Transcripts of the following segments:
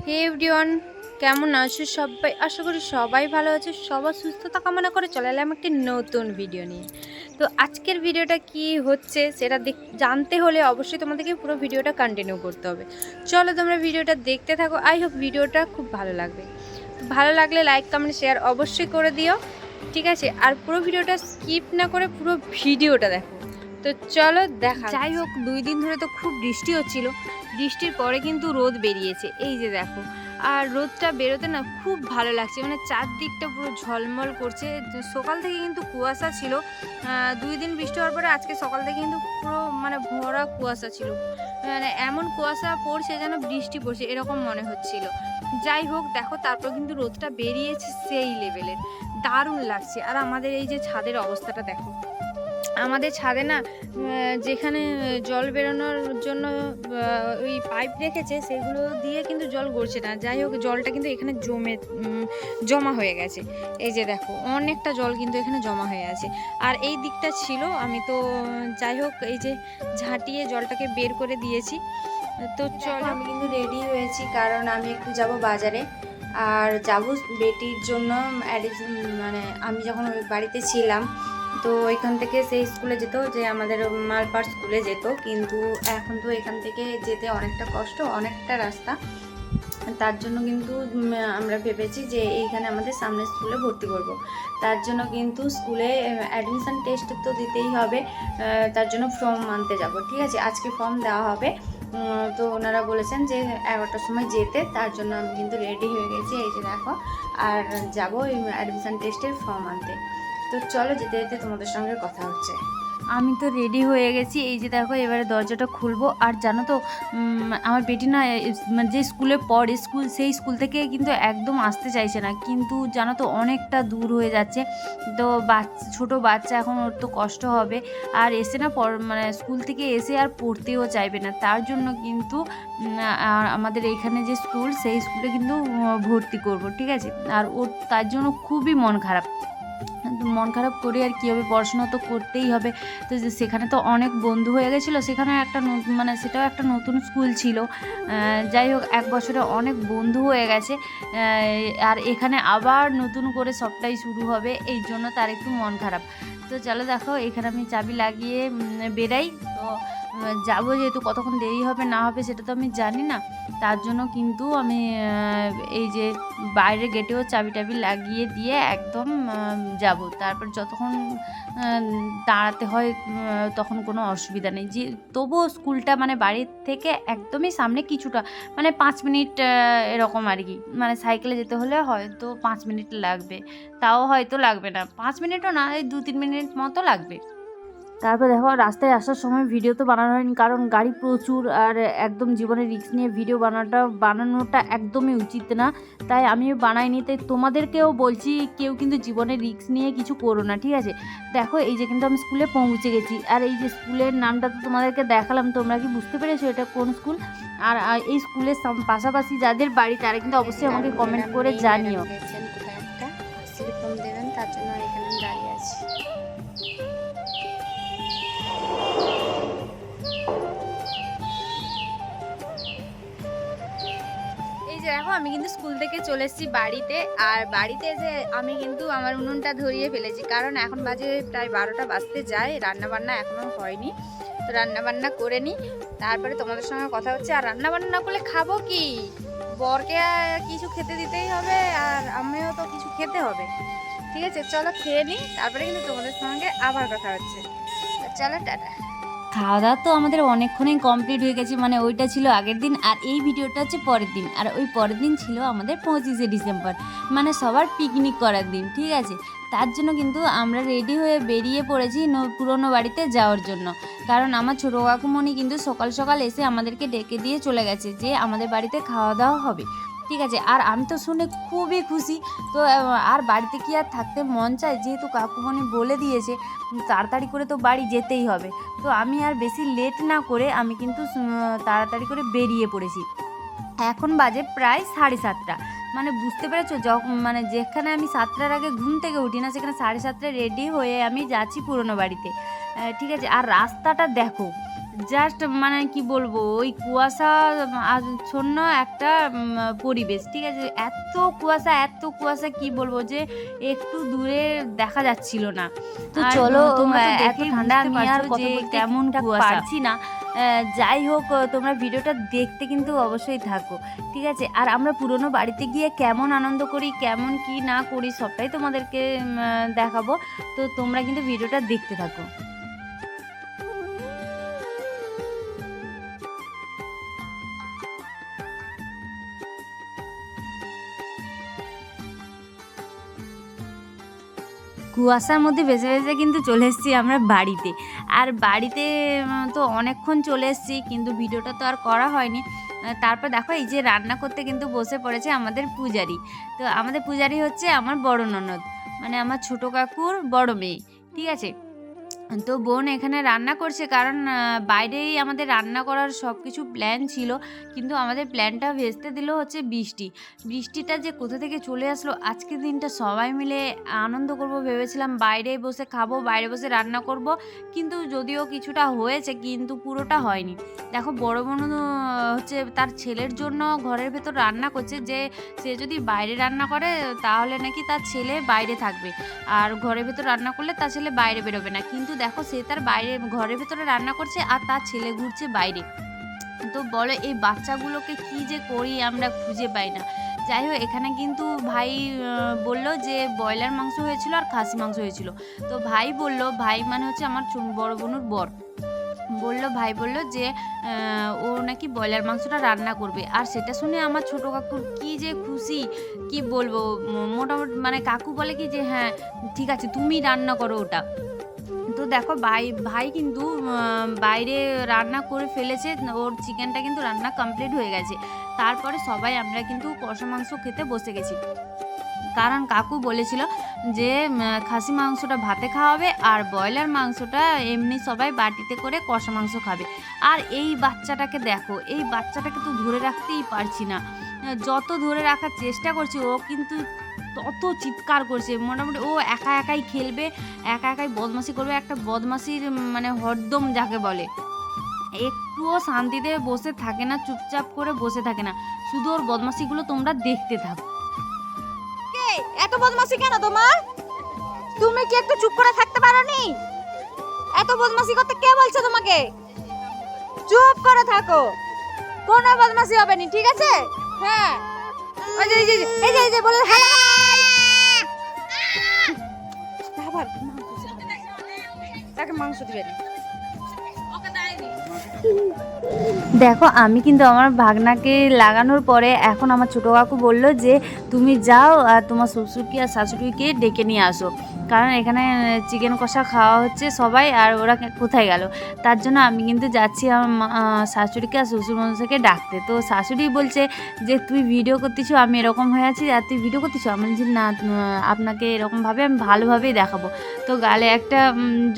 হে everyone, কেমন আছো সবাই? আশা করি সবাই ভালো আছে। সবার সুস্থতা কামনা করে চলে এলাম একটি নতুন ভিডিও নিয়ে। তো আজকের ভিডিওটা কি হচ্ছে সেটা জানতে হলে অবশ্যই তোমাদেরকে পুরো ভিডিওটা কন্টিনিউ করতে হবে। চলো তোমরা ভিডিওটা দেখতে থাকো। আই হোপ ভিডিওটা খুব ভালো লাগবে। তো ভালো লাগলে লাইক কমেন্ট শেয়ার অবশ্যই করে দিও, ঠিক আছে? আর পুরো ভিডিওটা স্কিপ না করে পুরো ভিডিওটা দেখো। তো চলো দেখা যাই হোক, 2 দিন ধরে তো খুব বৃষ্টি হচ্ছিল। বৃষ্টির পরে কিন্তু রোদ বেরিয়েছে, এই যে দেখো। আর রোদটা বেরোতে না খুব ভালো লাগছে, মানে চারদিকটা পুরো ঝলমল করছে। সকাল থেকে কিন্তু কুয়াশা ছিল। 2 দিন বৃষ্টি হওয়ার পরে আজকে সকাল থেকে কিন্তু পুরো মানে ভরা কুয়াশা ছিল। মানে এমন কুয়াশা পড়ছে যেন বৃষ্টি পড়ছে এরকম মনে হচ্ছিল। যাই হোক দেখো, তারপর কিন্তু রোদটা বেরিয়েছে সেই লেভেলের, দারুণ লাগছে। আর আমাদের এই যে ছাদের অবস্থাটা দেখো। আমাদের ছাদে না যেখানে জল বেরোনোর জন্য ওই পাইপ রেখেছে, সেগুলো দিয়ে কিন্তু জল গড়ছে না। যাই হোক, জলটা কিন্তু এখানে জমা হয়ে গেছে। এই যে দেখো, অনেকটা জল কিন্তু এখানে জমা হয়ে আছে। আর এই দিকটা ছিল, আমি তো যাই হোক এই যে ঝাঁটিয়ে জলটাকে বের করে দিয়েছি। তো চলো, আমি কিন্তু রেডি হয়েছি, কারণ আমি একটু যাব বাজারে। আর যাব বেটির জন্য মানে আমি যখন ওই বাড়িতে ছিলাম, তো এখান থেকে সেই স্কুলে যেত, যে আমাদের মালপাড় স্কুলে যেত। কিন্তু এখন তো এখান থেকে যেতে অনেকটা কষ্ট, অনেকটা রাস্তা। তার জন্য কিন্তু আমরা ভেবেছি যে এইখানে আমাদের সামনের স্কুলে ভর্তি করব। তার জন্য কিন্তু স্কুলে অ্যাডমিশান টেস্ট তো দিতেই হবে। তার জন্য ফর্ম আনতে যাব, ঠিক আছে? আজকে ফর্ম দেওয়া হবে। তো ওনারা বলেছেন যে 11টার সময় যেতে। তার জন্য আমি কিন্তু রেডি হয়ে গেছি, এই যে দেখো। আর যাবো ওই অ্যাডমিশান টেস্টের ফর্ম আনতে। তো চলো, যেতে যেতে তোমাদের সঙ্গে কথা হচ্ছে। আমি তো রেডি হয়ে গেছি, এই যে দেখো। এবারে দরজাটা খুলবো। আর জানো তো, আমার বেটি না মানে যে স্কুলে পড়ে, সেই স্কুল থেকে কিন্তু একদম আসতে চাইছে না। কিন্তু জানো তো, অনেকটা দূর হয়ে যাচ্ছে। তো ছোটো বাচ্চা, এখন ওর তো কষ্ট হবে। আর এসে না মানে স্কুল থেকে এসে আর পড়তেও চাইবে না। তার জন্য কিন্তু আমাদের এইখানে যে স্কুল, সেই স্কুলে কিন্তু ভর্তি করব, ঠিক আছে? আর ওর তার জন্য খুবই মন খারাপ করে আর কী হবে, পড়াশোনা তো করতেই হবে। তো সেখানে তো অনেক বন্ধু হয়ে গেছিলো। সেখানে একটা মানে সেটাও একটা নতুন স্কুল ছিল। যাই হোক, 1 বছরে অনেক বন্ধু হয়ে গেছে। আর এখানে আবার নতুন করে সবটাই শুরু হবে, এই জন্য তার একটু মন খারাপ। তো চলো দেখো, এখানে আমি চাবি লাগিয়ে বেরাই। তো যাবো, যেহেতু কতক্ষণ দেরি হবে না হবে সেটা তো আমি জানি না। তার জন্য কিন্তু আমি এই যে বাইরের গেটেও চাবি টাবি লাগিয়ে দিয়ে একদম যাব। তারপর যতক্ষণ দাঁড়াতে হয় তখন কোনো অসুবিধা নেই। যে তবুও স্কুলটা মানে বাড়ির থেকে একদমই সামনে, কিছুটা মানে 5 মিনিট এরকম আর কি। মানে সাইকেলে যেতে হলে হয়তো 5 মিনিট লাগবে, তাও হয়তো লাগবে না 5 মিনিটও না, এই 2-3 মিনিট মতো লাগবে। তারপর দেখো, রাস্তায় আসার সময় ভিডিও তো বানানো হয়নি, কারণ গাড়ি প্রচুর। আর একদম জীবনের রিস্ক নিয়ে ভিডিও বানানোটা একদমই উচিত না, তাই আমিও বানাইনি। তাই তোমাদেরকেও বলছি, কেউ কিন্তু জীবনের রিস্ক নিয়ে কিছু করো না, ঠিক আছে? দেখো, এই যে কিন্তু আমি স্কুলে পৌঁছে গেছি। আর এই যে স্কুলের নামটা তো তোমাদেরকে দেখালাম, তোমরা কি বুঝতে পেরেছো এটা কোন স্কুল? আর এই স্কুলের পাশাপাশি যাদের বাড়ি, তারা কিন্তু অবশ্যই আমাকে কমেন্ট করে জানিও। কোথায় একটা স্লিপ ফর্ম দেবেন, তার জন্য এখানে দাঁড়িয়ে আছি। এই যে দেখো, আমি কিন্তু স্কুল থেকে চলে এসেছি বাড়িতে। আর বাড়িতে এসে আমি কিন্তু আমার উনুনটা ধরিয়ে ফেলেছি, কারণ এখন বাজে প্রায় 12টা বাজতে যায়। রান্নাবান্না এখনও হয়নি, তো রান্নাবান্না করে নিই, তারপরে তোমাদের সঙ্গে কথা হচ্ছে। আর রান্নাবান্না না করলে খাবো কি? বরকে কিছু খেতে দিতেই হবে, আর আমিও তো কিছু খেতে হবে, ঠিক আছে? চলো খেয়ে নিই, তারপরে কিন্তু তোমাদের সঙ্গে আবার কথা হচ্ছে। চলো, টাটা। খাওয়া দাওয়া তো আমাদের অনেকক্ষণই কমপ্লিট হয়ে গেছে। মানে ওইটা ছিল আগের দিন, আর এই ভিডিওটা হচ্ছে পরের দিন। আর ওই পরের দিন ছিল আমাদের 25শে ডিসেম্বর, মানে সবার পিকনিক করার দিন, ঠিক আছে? তার জন্য কিন্তু আমরা রেডি হয়ে বেরিয়ে পড়েছি পুরনো বাড়িতে যাওয়ার জন্য। কারণ আমার ছোটো কাকুমণি কিন্তু সকাল সকাল এসে আমাদেরকে ডেকে দিয়ে চলে গেছে যে আমাদের বাড়িতে খাওয়া দাওয়া হবে, ঠিক আছে? আর আমি তো শুনে খুবই খুশি। তো আর বাড়িতে কি আর থাকতে মন চায়? যেহেতু কাকুমণি বলে দিয়েছে, তাড়াতাড়ি করে তো বাড়ি যেতেই হবে। তো আমি আর বেশি লেট না করে আমি কিন্তু তাড়াতাড়ি করে বেরিয়ে পড়েছি। এখন বাজে প্রায় 7:30। মানে বুঝতে পেরেছো, মানে যেখানে আমি 7টার আগে ঘুম থেকে উঠি না, সেখানে 7:30টায় রেডি হয়ে আমি যাচ্ছি পুরনো বাড়িতে, ঠিক আছে? আর রাস্তাটা দেখো, জাস্ট মানে কি বলবো, ওই কুয়াশা আচ্ছন্ন একটা পরিবেশ, ঠিক আছে। এত কুয়াশা কি বলবো, যে একটু দূরে দেখা যাচ্ছিল না। তো আর চলো তোমরা তো এত দেখেই ঠান্ডা বুঝতে আমি আর পারছো কথা যে বলতে কেমন ঠিকঠাক কুয়াশা। পারছি না। যাই হোক, তোমরা ভিডিওটা দেখতে কিন্তু অবশ্যই থাকো, ঠিক আছে। আর আমরা পুরনো বাড়িতে গিয়ে কেমন আনন্দ করি, কেমন কি না করি, সবটাই তোমাদেরকে দেখাবো। তো তোমরা কিন্তু ভিডিওটা দেখতে থাকো। কুয়াশার মধ্যে ভেসে ভেসে কিন্তু চলে এসেছি আমরা বাড়িতে। আর বাড়িতে তো অনেকক্ষণ চলে এসেছি, কিন্তু ভিডিওটা তো আর করা হয়নি। তারপর দেখো এই যে রান্না করতে কিন্তু বসে পড়েছে আমাদের পূজারি। তো আমাদের পূজারি হচ্ছে আমার বড় ননদ, মানে আমার ছোটো কাকুর বড় মেয়ে, ঠিক আছে। তো বোন এখানে রান্না করছে, কারণ বাইরেই আমাদের রান্না করার সব কিছু প্ল্যান ছিল, কিন্তু আমাদের প্ল্যানটা ভেস্তে দিল হচ্ছে বৃষ্টিটা যে কোথা থেকে চলে আসলো। আজকের দিনটা সবাই মিলে আনন্দ করব ভেবেছিলাম, বাইরে বসে খাবো, বাইরে বসে রান্না করব, কিন্তু যদিও কিছুটা হয়েছে কিন্তু পুরোটা হয়নি। দেখো বড় বোন হচ্ছে তার ছেলের জন্য ঘরের ভেতর রান্না করছে, যে সে যদি বাইরে রান্না করে তাহলে নাকি তার ছেলে বাইরে থাকবে, আর ঘরের ভেতর রান্না করলে তার ছেলে বাইরে বেরোবে না। কিন্তু দেখো সে তার বাইরে ঘরের ভেতরে রান্না করছে আর তার ছেলে ঘুরছে বাইরে। তো বলো এই বাচ্চাগুলোকে কি যে করি আমরা খুঁজে পাই না। যাই হোক, এখানে কিন্তু ভাই বলল যে ব্রয়লার মাংস হয়েছিল আর খাসি মাংস হয়েছিল। তো ভাই বলল, ভাই মানে হচ্ছে আমার বড় বোনুর বর, ভাই বলল যে ও নাকি ব্রয়লার মাংসটা রান্না করবে। আর সেটা শুনে আমার ছোটো কাকুর কি যে খুশি, কি বলবো। মোটামুটি মানে কাকু বলে কি যে হ্যাঁ ঠিক আছে তুমি রান্না করো ওটা। তো দেখো ভাই কিন্তু বাইরে রান্না করে ফেলেছে, ওর চিকেনটা কিন্তু রান্না কমপ্লিট হয়ে গেছে। তারপরে সবাই আমরা কিন্তু কষা মাংস খেতে বসে গেছি, কারণ কাকু বলেছিল যে খাসি মাংসটা ভাতে খাওয়াবে আর ব্রয়লার মাংসটা এমনি সবাই বাটিতে করে কষা মাংস খাবে। আর এই বাচ্চাটাকে দেখো, এই বাচ্চাটাকে তো ধরে রাখতেই পারছি না, যত ধরে রাখার চেষ্টা করছি ও কিন্তু তত চিৎকার করছে। মোটামুটি ও একা একাই খেলবে, একা একাই বদমাশি করবে, একটা বদমাশির মানে হরদম যাকে বলে। একটুও শান্তিতে বসে থাকে না, চুপচাপ করে বসে থাকে না, শুধু ওর বদমাশিগুলো তোমরা দেখতে থাকো। এত বদমাশি কেন তোমার? তুমি কি একটু চুপ করে থাকতে পারোনি? এত বদমাশি করতে কে বলছে তোমাকে? চুপ করে থাকো, কোনো বদমাশি হবে না, ঠিক আছে? হ্যাঁ, এই যে বলে আবার তাকে মাংস দিবে না। দেখো আমি কিন্তু আমার ভাগনাকে লাগানোর পরে এখন আমার ছোটো কাকু বললো যে তুমি যাও আর তোমার শ্বশুরকে আর শাশুড়িকে ডেকে নিয়ে আসো, কারণ এখানে চিকেন কষা খাওয়া হচ্ছে সবাই, আর ওরা কোথায় গেল। তার জন্য আমি কিন্তু যাচ্ছি আমার শাশুড়িকে আর শ্বশুরমশাইকে ডাকতে। তো শাশুড়ি বলছে যে তুই ভিডিও করতেছো, আমি এরকম হয়ে আছি আর তুই ভিডিও করতেছো। আমি বলছি না, আপনাকে এরকমভাবে আমি ভালোভাবেই দেখাবো। তো গালে একটা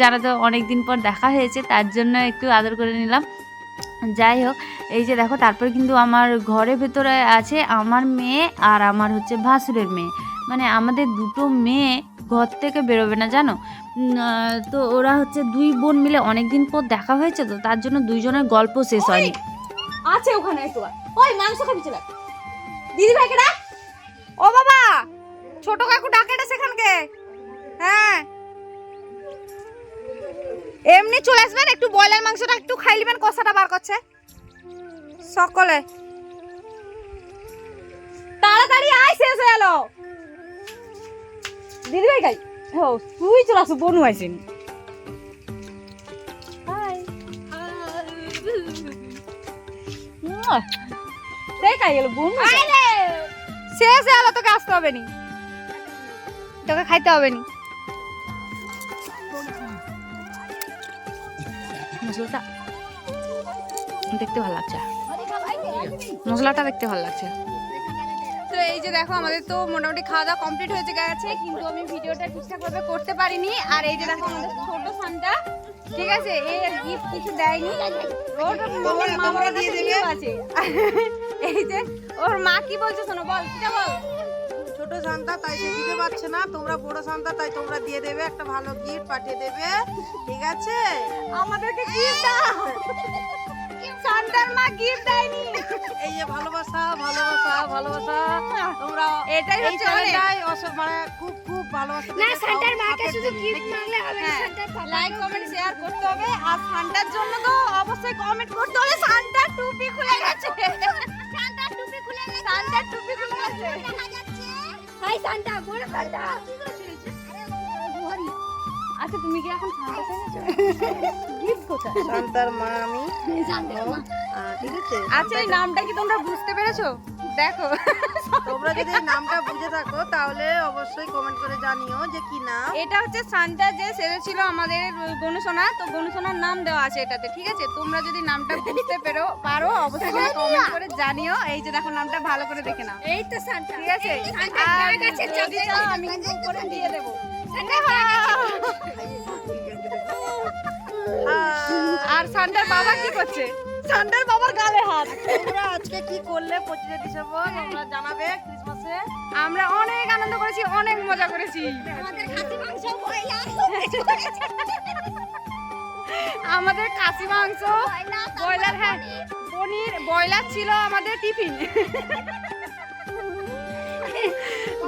যারা তো অনেক দিন পর দেখা হয়েছে তার জন্য একটু আদর করে নিলাম। যাই হোক, এই যে দেখো তারপর কিন্তু আমার ঘরের ভেতরে আছে আমার মেয়ে আর আমার হচ্ছে ভাসুরের মেয়ে, মানে আমাদের দুটো মেয়ে ঘর থেকে বেরোবে না জানো। তো ওরা হচ্ছে দুই বোন মিলে অনেক দিন পর দেখা হয়েছে, তো তার জন্য দুইজনের গল্প শেষ হয়নি। আছে ওখানে একটু, ওই মাংস খাবি চলে দিদি ভাইকে ডাক। ও বাবা, ছোট কাকু ডাকে না সেখানকে। হ্যাঁ, এমনি চলে আসবেন, একটু ব্রয়লার মাংসটা একটু খাই নেবেন, কষাটা বার করছে সকলে। তাড়াতাড়ি আয়, শেষ হয়ে এলো। দিদি ভাই খাই, হো তুই চলে আসো, বনু আইছেন। দেখাই গেল বনু, শেষ হয়ে এলো, তোকে আসতে হবে নি, তোকে খাইতে হবে নি। মশলাটা দেখতে ভালো লাগছে, মশলাটা দেখতে ভালো লাগছে। তো এই যে দেখো আমাদের তো মোটামুটি খাওয়া দাওয়া কমপ্লিট হয়ে গেছে, কিন্তু আমি ভিডিওটা ঠিকঠাক ভাবে করতে পারিনি। আর এই যে দেখো আমাদের ছোট সানটা, ঠিক আছে, এই গিফট কিছু দেয়নি, ওর মামারা দিয়ে দেবে আছে। এই যে ওর মা কি বলছে শোনো, বল কিটা বল। ছোট সান্তা তাই সে দিতে পারছে না, তোমরা বড় সান্তা তাই তোমরা দিয়ে দেবে, একটা ভালো গিফট পাঠিয়ে দেবে, ঠিক আছে? আমাদেরকে গিফট দাও। সান্টার মা গিফট দেয়নি। এই যে ভালোবাসা ভালোবাসা ভালোবাসা, তোমরা এটাই এই হচ্ছে অনেক। চ্যানেলটাই মানে খুব খুব ভালোবাসা না দিতে সান্টার চাও, মাকে support শুধু দেবে, গিফট ঠিক আছে? মাগলে হবে না, হ্যাঁ, সান্টার পাপা লাইক কমেন্ট শেয়ার করতে হবে, আর সান্টার জন্য তো অবশ্যই কমেন্ট করতে হবে। সান্টার টুপি খুলে গেছে। সান্টার টুপি খুলে গেছে, সান্টার টুপি খুলে গেছে। দেখা যাচ্ছে। হাই সান্টা, বড় সান্টা। আচ্ছা তুমি কি এখন সান্টা পেয়েছো? গিফট কোথায়? সান্তার মা আমি, সান্টার মা। ঠিক আছে? আচ্ছা এই নামটা কি তোমরা বুঝতে পেরেছো? দেখো তোমরা যদি এই নামটা বুঝে থাকো তাহলে অবশ্যই কমেন্ট করে জানিও যে কি নাম। এটা হচ্ছে সান্টা যে সেজেছিল আমাদের গনুসোনা, তো গনুসোনার নাম দেওয়া আছে এটাতে, ঠিক আছে? তোমরা যদি নামটা বুঝতে পারো অবশ্যই কমেন্ট করে জানিও। এই যে দেখো নামটা ভালো করে দেখে নাও, এই তো সান্টা। ঠিক আছে? সান্টা আর মার কাছে যদি চাও আমি কিন্তু করে দিয়ে দেবো। সান্টা মার কাছে। আর সান্টার বাবা কি করছে? সান্টার বাবার গালে হাত। তোমরা আজকে কি করলে 25 ডিসেম্বর তোমরা জানাবে ক্রিসমাসে। আমরা অনেক আনন্দ করেছি, অনেক মজা করেছি। আমাদের খাসি মাংস কয়লা। আমাদের খাসি মাংস, ব্রয়লার, হ্যাঁ পনির, ব্রয়লার ছিল আমাদের টিফিন।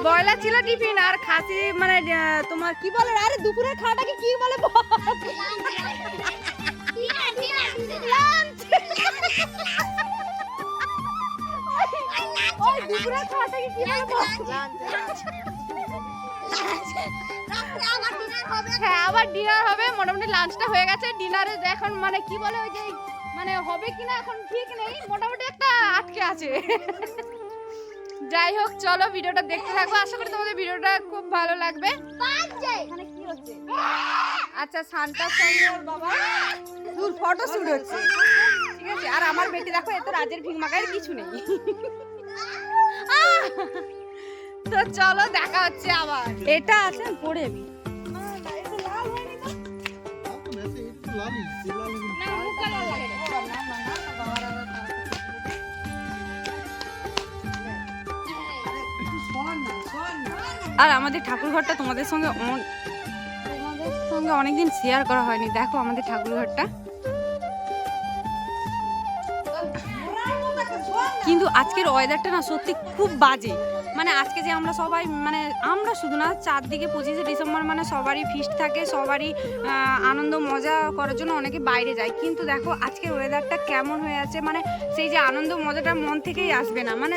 ব্রয়লার ছিল টিফিন, আর খাসি মানে তোমার কি বলে, আরে দুপুরের খাওয়াটাকে কি বলে? লাঞ্চ। ওই দুপুরের খাওয়াটাকে কি বলে? হ্যাঁ আবার ডিনার হবে, মোটামুটি লাঞ্চটা হয়ে গেছে, ডিনারে এখন মানে কি বলে ওই যে মানে হবে কিনা এখন ঠিক নেই, মোটামুটি একটা আটকে আছে। যাই হোক চলো ভিডিওটা দেখতে থাকো, আশা করি তোমাদের ভিডিওটা খুব ভালো লাগবে। এখানে কি হচ্ছে? আচ্ছা সান্টার সঙ্গে ওর বাবা ফটো শুট হচ্ছে, ঠিক আছে? আর আমার বেটি দেখো এত রাজের ভিং মাগায়ের কিছু নেই। তো চলো দেখা হচ্ছে আবার। এটা আছে পড়ে আমি আর আমাদের ঠাকুর ঘরটা তোমাদের সঙ্গে অনেকদিন শেয়ার করা হয়নি। দেখো আমাদের ঠাকুর ঘরটা, কিন্তু আজকের ওয়েদারটা না সত্যি খুব বাজে। মানে আজকে যে আমরা সবাই মানে আমরা শুধু না, চারদিকে 25শে ডিসেম্বর মানে সবারই ফিস্ট থাকে, সবারই আনন্দ মজা করার জন্য অনেকে বাইরে যায়, কিন্তু দেখো আজকের ওয়েদারটা কেমন হয়ে আছে, মানে সেই যে আনন্দ মজাটা মন থেকেই আসবে না, মানে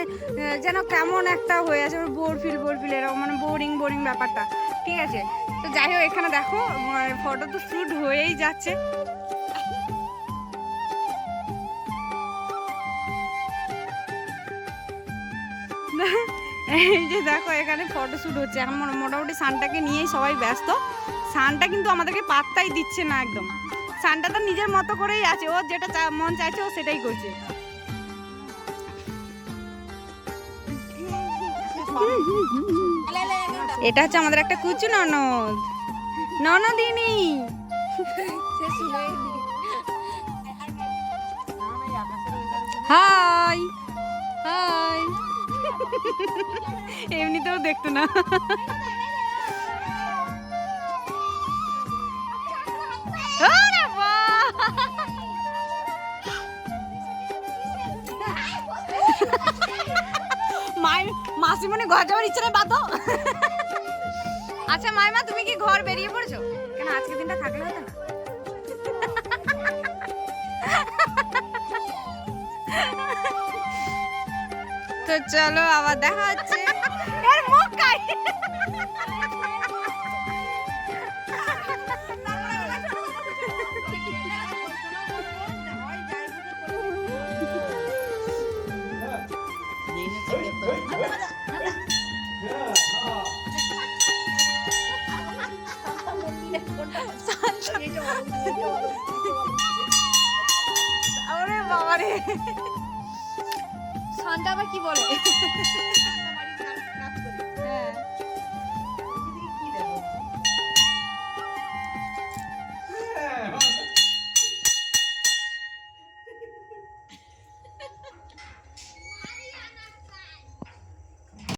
যেন কেমন একটা হয়ে আছে, বোর ফিল এরকম, মানে বোরিং ব্যাপারটা, ঠিক আছে? তো যাই হোক এখানে দেখো ফটো তো শ্যুট হয়েই যাচ্ছে। এই যে দেখো এখানে ফটোশ্যুট হচ্ছে, এখন মোটামুটি সানটাকে নিয়েই সবাই ব্যস্ত। সানটা কিন্তু আমাদেরকে পাত্তাই দিচ্ছে না একদম। সানটা তো নিজের মতো করেই আছে, ও যেটা মন চাইছে ও সেটাই করছে। এটা হচ্ছে আমাদের একটা কুচু ননদ, ননদিনী। High high. এমনিতেও দেখতো না। আরে বাহ! মাসিমণি ঘর যাওয়ার ইচ্ছা নেই, বাদ। আচ্ছা মাইমা তুমি কি ঘর বেরিয়ে পড়েছো? কেন আজকে দিনটা থাকলে হতো না? তো চলো আবার দেখা হচ্ছে। এর মুখ কাই। ওরে বাবা রে, সান্টা আবার কি বলে? হ্যাঁ